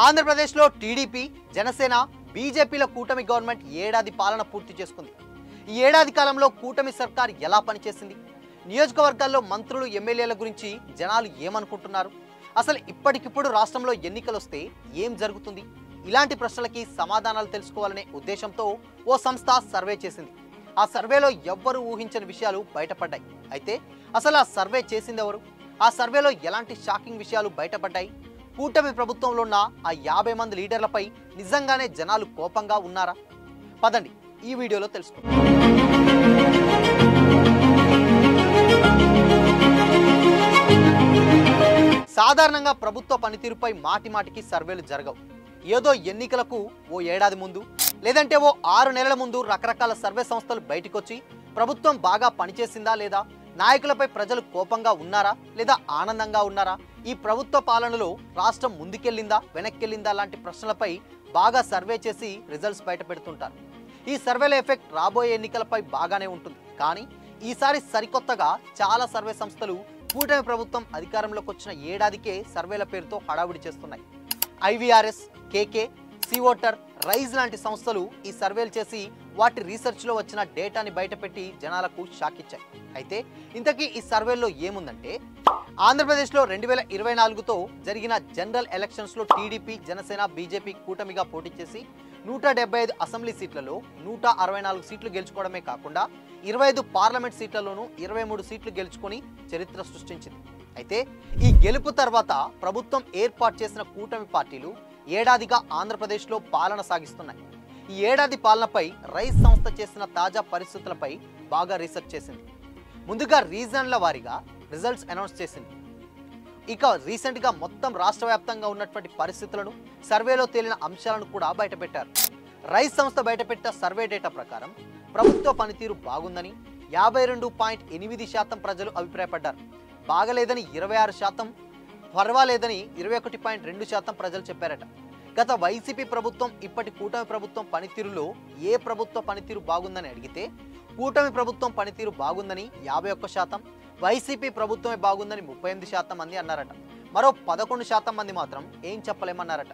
ఆంధ్రప్రదేశ్లో టీడీపీ, జనసేన, బీజేపీల కూటమి గవర్నమెంట్ ఏడాది పాలన పూర్తి చేసుకుంది. ఈ ఏడాది కాలంలో కూటమి సర్కార్ ఎలా పనిచేసింది? నియోజకవర్గాల్లో మంత్రులు, ఎమ్మెల్యేల గురించి జనాలు ఏమనుకుంటున్నారు? అసలు ఇప్పటికిప్పుడు రాష్ట్రంలో ఎన్నికలు వస్తే ఏం జరుగుతుంది? ఇలాంటి ప్రశ్నలకి సమాధానాలు తెలుసుకోవాలనే ఉద్దేశంతో ఓ సంస్థ సర్వే చేసింది. ఆ సర్వేలో ఎవ్వరూ ఊహించని విషయాలు బయటపడ్డాయి. అయితే అసలు ఆ సర్వే చేసింది ఎవరు? ఆ సర్వేలో ఎలాంటి షాకింగ్ విషయాలు బయటపడ్డాయి? కూటమి ప్రభుత్వంలో ఉన్న ఆ 50 మంది లీడర్లపై నిజంగానే జనాలు కోపంగా ఉన్నారా? పదండి ఈ వీడియోలో తెలుసుకుందాం. సాధారణంగా ప్రభుత్వ పనితీరుపై మాటిమాటికి సర్వేలు జరగవు. ఏదో ఎన్నికలకు ఓ ఏడాది ముందు, లేదంటే ఓ 6 నెలల ముందు రకరకాల సర్వే సంస్థలు బయటకొచ్చి ప్రభుత్వం బాగా పనిచేసిందా లేదా, నాయకులపై ప్రజలు కోపంగా ఉన్నారా లేదా ఆనందంగా ఉన్నారా, ఈ ప్రభుత్వ పాలనలో రాష్ట్రం ముందుకెళ్ళిందా వెనక్కెళ్ళిందా లాంటి ప్రశ్నలపై బాగా సర్వే చేసి రిజల్ట్స్ బయట పెడుతుంటారు. ఈ సర్వేల ఎఫెక్ట్ రాబోయే ఎన్నికలపై బాగానే ఉంటుంది. కానీ ఈసారి సరికొత్తగా చాలా సర్వే సంస్థలు కూటమి ప్రభుత్వం అధికారంలోకి వచ్చిన ఏడాదికే సర్వేల పేరుతో హడావుడి చేస్తున్నాయి. IVRS, KK, సివోటర్, రైజ్ లాంటి సంస్థలు ఈ సర్వేలు చేసి వాటి రీసెర్చ్లో వచ్చిన డేటాని బయటపెట్టి జనాలకు షాక్ ఇచ్చాయి. అయితే ఇంతకీ ఈ సర్వేల్లో ఏముందంటే, ఆంధ్రప్రదేశ్లో 2024తో జరిగిన జనరల్ ఎలక్షన్స్లో టీడీపీ, జనసేన, బీజేపీ కూటమిగా పోటీ చేసి 175 అసెంబ్లీ సీట్లలో 164 సీట్లు గెలుచుకోవడమే కాకుండా 25 పార్లమెంట్ సీట్లలోనూ 23 సీట్లు గెలుచుకొని చరిత్ర సృష్టించింది. అయితే ఈ గెలుపు తర్వాత ప్రభుత్వం ఏర్పాటు చేసిన కూటమి పార్టీలు ఏడాదిగా ఆంధ్రప్రదేశ్లో పాలన సాగిస్తున్నాయి. ఈ ఏడాది పాలనపై రైజ్ సంస్థ చేసిన తాజా పరిస్థితులపై బాగా రీసెర్చ్ చేసింది. ముందుగా రీజన్ల వారీగా రిజల్ట్స్ అనౌన్స్ చేసింది. ఇక రీసెంట్గా మొత్తం రాష్ట్ర వ్యాప్తంగా ఉన్నటువంటి పరిస్థితులను, సర్వేలో తేలిన అంశాలను కూడా బయటపెట్టారు. రైజ్ సంస్థ బయటపెట్టిన సర్వే డేటా ప్రకారం ప్రభుత్వ పనితీరు బాగుందని 52.8% ప్రజలు అభిప్రాయపడ్డారు. బాగలేదని 26%, పర్వాలేదని 21.2% ప్రజలు చెప్పారట. గత వైసీపీ ప్రభుత్వం, ఇప్పటి కూటమి ప్రభుత్వం పనితీరులో ఏ ప్రభుత్వ పనితీరు బాగుందని అడిగితే కూటమి ప్రభుత్వం పనితీరు బాగుందని 51%, వైసీపీ ప్రభుత్వమే బాగుందని 38% మంది అన్నారట. మరో 11% మంది మాత్రం ఏం చెప్పలేమన్నారట.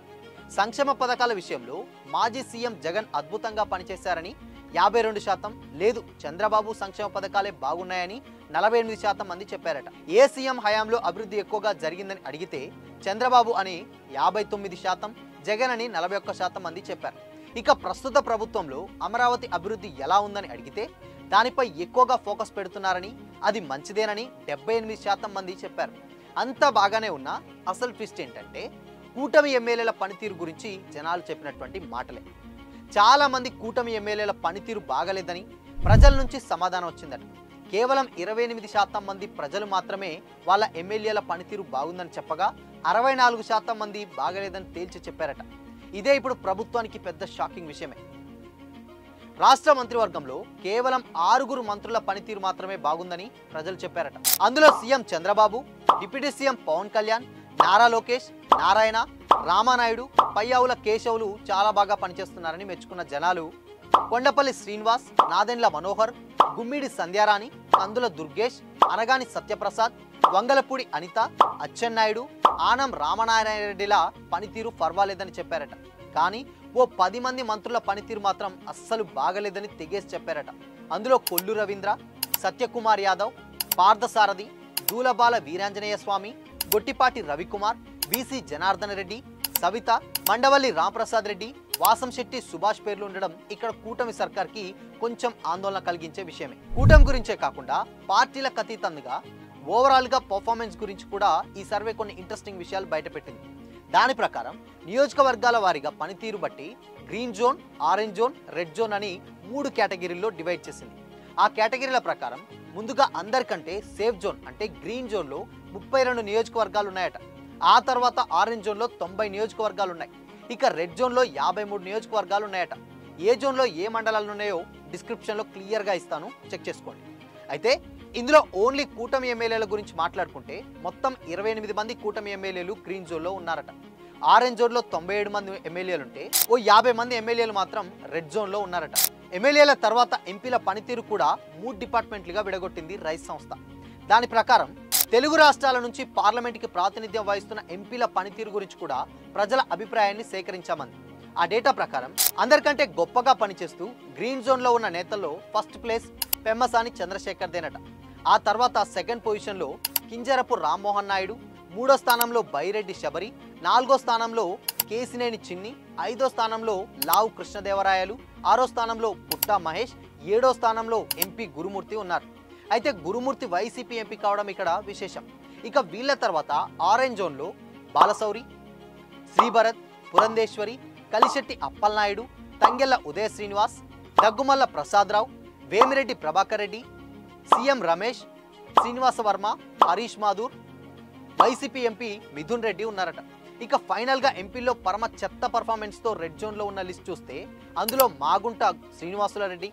సంక్షేమ పథకాల విషయంలో మాజీ సీఎం జగన్ అద్భుతంగా పనిచేశారని 52%, లేదు చంద్రబాబు సంక్షేమ పథకాలే బాగున్నాయని 48% మంది చెప్పారట. ఏ సీఎం హయాంలో అభివృద్ధి ఎక్కువగా జరిగిందని అడిగితే చంద్రబాబు అని 59%, జగన్ అని 41% మంది చెప్పారు. ఇక ప్రస్తుత ప్రభుత్వంలో అమరావతి అభివృద్ధి ఎలా ఉందని అడిగితే దానిపై ఎక్కువగా ఫోకస్ పెడుతున్నారని, అది మంచిదేనని 78% మంది చెప్పారు. అంతా బాగానే ఉన్నా అసలు ట్విస్ట్ ఏంటంటే, కూటమి ఎమ్మెల్యేల పనితీరు గురించి జనాలు చెప్పినటువంటి మాటలే. చాలా మంది కూటమి ఎమ్మెల్యేల పనితీరు బాగలేదని ప్రజల నుంచి సమాధానం వచ్చిందట. కేవలం 28% మంది ప్రజలు మాత్రమే వాళ్ళ ఎమ్మెల్యేల పనితీరు బాగుందని చెప్పగా 64% మంది బాగలేదని తేల్చి చెప్పారట. ఇదే ఇప్పుడు ప్రభుత్వానికి పెద్ద షాకింగ్ విషయమే. రాష్ట్ర మంత్రివర్గంలో కేవలం 6 మంత్రుల పనితీరు మాత్రమే బాగుందని ప్రజలు చెప్పారట. అందులో CM Chandrababu, deputy CM Pawan Kalyan, Nara Lokesh, Narayana, Ramanaidu, Payyavula Keshavulu చాలా బాగా పనిచేస్తున్నారని మెచ్చుకున్న జనాలు కొండపల్లి శ్రీనివాస్, నాదెండ్ల మనోహర్, గుమ్మిడి సంధ్యారాణి, కందుల దుర్గేష్, అనగాని సత్యప్రసాద్, వంగలపూడి అనిత, అచ్చెన్నాయుడు, ఆనం రామనారాయణ రెడ్డిల పనితీరు పర్వాలేదని చెప్పారట. కానీ ఓ 10 మంది మంత్రుల పనితీరు మాత్రం అస్సలు బాగలేదని తెగేసి చెప్పారట. అందులో కొల్లు రవీంద్ర, సత్యకుమార్ యాదవ్, పార్థసారథి, దూలబాల వీరాంజనేయ స్వామి, గొట్టిపాటి రవికుమార్, బీసీ జనార్దన రెడ్డి, సవిత, మండవల్లి రాంప్రసాద్ రెడ్డి, వాసంశెట్టి సుభాష్ పేర్లు ఉండడం ఇక్కడ కూటమి సర్కార్కి కొంచెం ఆందోళన కలిగించే విషయమే. కూటమి గురించే కాకుండా పార్టీలకు అతీతంగా ఓవరాల్గా పర్ఫార్మెన్స్ గురించి కూడా ఈ సర్వే కొన్ని ఇంట్రెస్టింగ్ విషయాలు బయటపెట్టింది. దాని ప్రకారం నియోజకవర్గాల వారీగా పనితీరు బట్టి green zone, orange zone, red zone అని 3 కేటగిరీల్లో డివైడ్ చేసింది. ఆ కేటగిరీల ప్రకారం ముందుగా అందరికంటే సేఫ్ జోన్ అంటే గ్రీన్ జోన్లో 32 నియోజకవర్గాలు ఉన్నాయట. ఆ తర్వాత ఆరెంజ్ జోన్లో 90 నియోజకవర్గాలు ఉన్నాయి. ఇక రెడ్ జోన్లో 53 నియోజకవర్గాలు ఉన్నాయట. ఏ జోన్లో ఏ మండలాలు ఉన్నాయో డిస్క్రిప్షన్లో క్లియర్గా ఇస్తాను, చెక్ చేసుకోండి. అయితే ఇందులో ఓన్లీ కూటమి ఎమ్మెల్యేల గురించి మాట్లాడుకుంటే మొత్తం 28 మంది కూటమి ఎమ్మెల్యేలు గ్రీన్ జోన్లో ఉన్నారట. ఆరెంజ్ జోన్లో 97 మంది ఎమ్మెల్యేలుంటే ఓ 50 మంది ఎమ్మెల్యేలు మాత్రం రెడ్ జోన్లో ఉన్నారట. ఎమ్మెల్యేల తర్వాత ఎంపీల పనితీరు కూడా 3 డిపార్ట్మెంట్లుగా విడగొట్టింది రైజ్ సంస్థ. దాని ప్రకారం తెలుగు రాష్ట్రాల నుంచి పార్లమెంటుకి ప్రాతినిధ్యం వహిస్తున్న ఎంపీల పనితీరు గురించి కూడా ప్రజల అభిప్రాయాన్ని సేకరించామంది. ఆ డేటా ప్రకారం అందరికంటే గొప్పగా పనిచేస్తూ గ్రీన్ జోన్లో ఉన్న నేతల్లో ఫస్ట్ ప్లేస్ పెమ్మసాని చంద్రశేఖర్ దేనట. ఆ తర్వాత సెకండ్ పొజిషన్లో కింజరపు రామ్మోహన్ నాయుడు, మూడో స్థానంలో బైరెడ్డి శబరి, నాలుగో స్థానంలో కేసినేని చిన్ని, ఐదో స్థానంలో లావు కృష్ణదేవరాయలు, ఆరో స్థానంలో పుట్టా మహేష్, ఏడో స్థానంలో ఎంపీ గురుమూర్తి ఉన్నారు. అయితే గురుమూర్తి వైసీపీ ఎంపీ కావడం ఇక్కడ విశేషం. ఇక వీళ్ళ తర్వాత ఆరెంజ్ జోన్లో బాలశౌరి, శ్రీభరత్, పురంధేశ్వరి, కలిశెట్టి అప్పలనాయుడు, తంగెళ్ల ఉదయ శ్రీనివాస్, దగ్గుమల్ల ప్రసాదరావు, వేమిరెడ్డి ప్రభాకర్ రెడ్డి, సీఎం రమేష్, శ్రీనివాస వర్మ, హరీష్ మాధూర్, వైసీపీ ఎంపీ మిథున్ రెడ్డి ఉన్నారట. ఇక ఫైనల్గా ఎంపీలో పరమ చెత్త పర్ఫార్మెన్స్తో రెడ్ జోన్లో ఉన్న లిస్ట్ చూస్తే అందులో మాగుంట శ్రీనివాసుల రెడ్డి,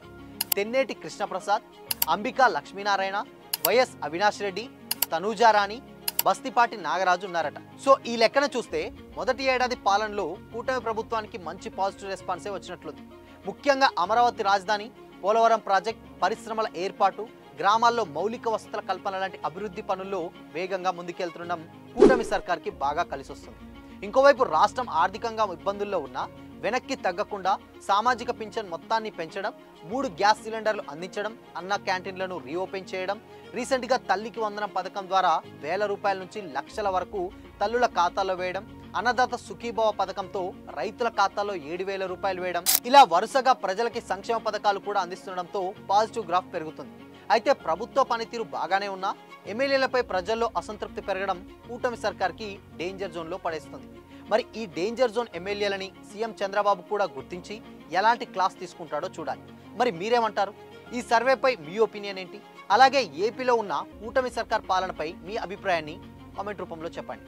తెన్నేటి కృష్ణప్రసాద్, అంబికా లక్ష్మీనారాయణ, వైఎస్ అవినాష్ రెడ్డి, తనూజారాణి, బస్తిపాటి నాగరాజు ఉన్నారట. సో ఈ లెక్కన చూస్తే మొదటి ఏడాది పాలనలో కూటమి ప్రభుత్వానికి మంచి పాజిటివ్ రెస్పాన్సే వచ్చినట్లుంది. ముఖ్యంగా అమరావతి రాజధాని, పోలవరం ప్రాజెక్ట్, పరిశ్రమల ఏర్పాటు, గ్రామాల్లో మౌలిక వసతుల కల్పన లాంటి అభివృద్ధి పనుల్లో వేగంగా ముందుకెళ్తుండడం కూటమి సర్కార్కి బాగా కలిసొస్తుంది. ఇంకోవైపు రాష్ట్రం ఆర్థికంగా ఇబ్బందుల్లో ఉన్నా వెనక్కి తగ్గకుండా సామాజిక పింఛన్ మొత్తాన్ని పెంచడం, 3 గ్యాస్ సిలిండర్లు అందించడం, అన్న క్యాంటీన్లను రీఓపెన్ చేయడం, రీసెంట్గా తల్లికి వందనం పథకం ద్వారా వేల రూపాయల నుంచి లక్షల వరకు తల్లుల ఖాతాలో వేయడం, అన్నదాత సుఖీభవ పథకంతో రైతుల ఖాతాలో 7,000 రూపాయలు వేయడం, ఇలా వరుసగా ప్రజలకి సంక్షేమ పథకాలు కూడా అందిస్తుండడంతో పాజిటివ్ గ్రాఫ్ పెరుగుతుంది. అయితే ప్రభుత్వ పనితీరు బాగానే ఉన్నా ఎమ్మెల్యేలపై ప్రజల్లో అసంతృప్తి పెరగడం కూటమి సర్కార్కి డేంజర్ జోన్లో పడేస్తుంది. మరి ఈ డేంజర్ జోన్ ఎమ్మెల్యేలని సీఎం చంద్రబాబు కూడా గుర్తించి ఎలాంటి క్లాస్ తీసుకుంటాడో చూడాలి. మరి మీరేమంటారు? ఈ సర్వేపై మీ ఒపీనియన్ ఏంటి? అలాగే ఏపీలో ఉన్న కూటమి సర్కార్ పాలనపై మీ అభిప్రాయాన్ని కామెంట్ రూపంలో చెప్పండి.